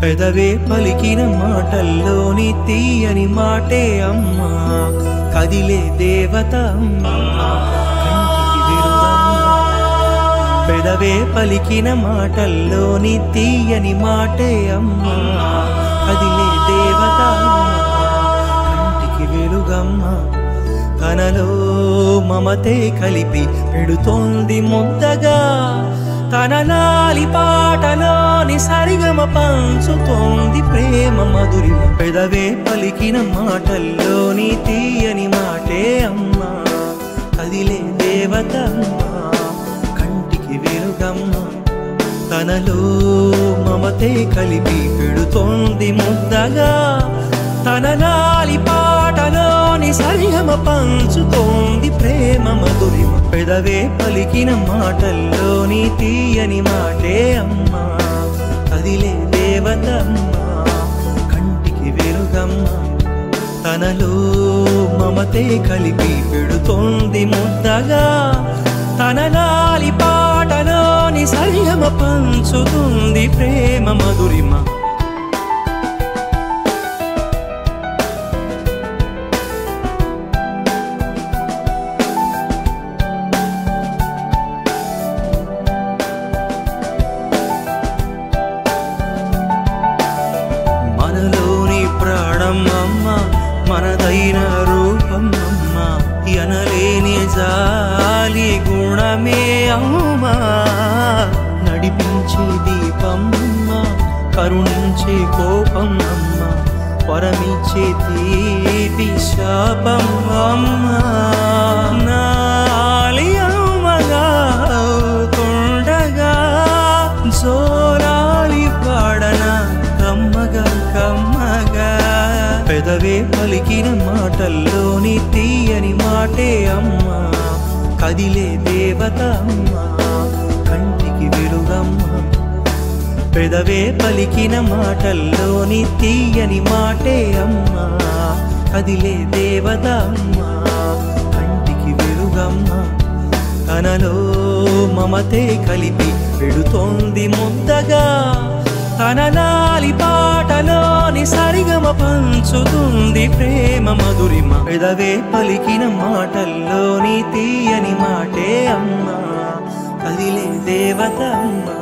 పెదవే పలికిన మాటల్లోని తీయని మాటే అమ్మా, కదిలే దేవత అమ్మా, కంటికి విరుదమ్మా. పెదవే పలికిన మాటల్లోని తీయని మాటే అమ్మా, కదిలే దేవత అమ్మా, కంటికి వెలుగమ్మా. తనలో మమతే కలిపి పెడుతోంది ముద్దగా, తన లాలి పాటలోని సరిగమ పంచుతోంది ప్రేమ మధురిమ. పెదవే పలికిన మాటల్లోని తీయని మాటే అమ్మా, కదిలే దేవత అమ్మా, కంటికి వెలుగమ్మా. తనలో మమతే కలిపి పెడుతోంది ముద్దగా, తన లాలి పాటలోని సరిగమ పంచుతోంది ప్రేమ మధురిమ. పెదవే పలికిన మాటల్లోని తీయని మాటే అమ్మా, కదిలే దేవత అమ్మా, కంటికి వెలుగమ్మా. తనలో మమతే కలిపి పెడుతోంది ముద్దగా, తన లాలి పాటలోని సరిగమ పంచుతుంది ప్రేమ మధురిమ. మనలోని ప్రాణం అమ్మ, మనదైన రూపం అమ్మ, ఎనలేని జాలి గుణమే అమ్మా. నడిపించే దీపం అమ్మ, కరుణించే కోపం అమ్మ, వరమిచ్చే తీపి శాపం అమ్మా. నాలి అమ్మగా కొండగా జోరాలి పాడనా కమ్మగా కమ్మగా. పెదవే పలికిన మాటల్లోని తీయని మాటే అమ్మా, కదిలే దేవత అమ్మా, కంటికి వెలుగమ్మా. పెదవే పలికిన మాటల్లోని తీయని మాటే అమ్మా, కదిలే దేవత అమ్మా, కంటికి వెలుగమ్మా. తనలో మమతే కలిపి పెడుతోంది ముద్దగా, తన లాలి పాటలోని సరిగమ పంచుతుంది ప్రేమ మధురిమ. పెదవే పలికిన మాటల్లోని తీయని మాటే అమ్మా, కదిలే దేవత అమ్మా,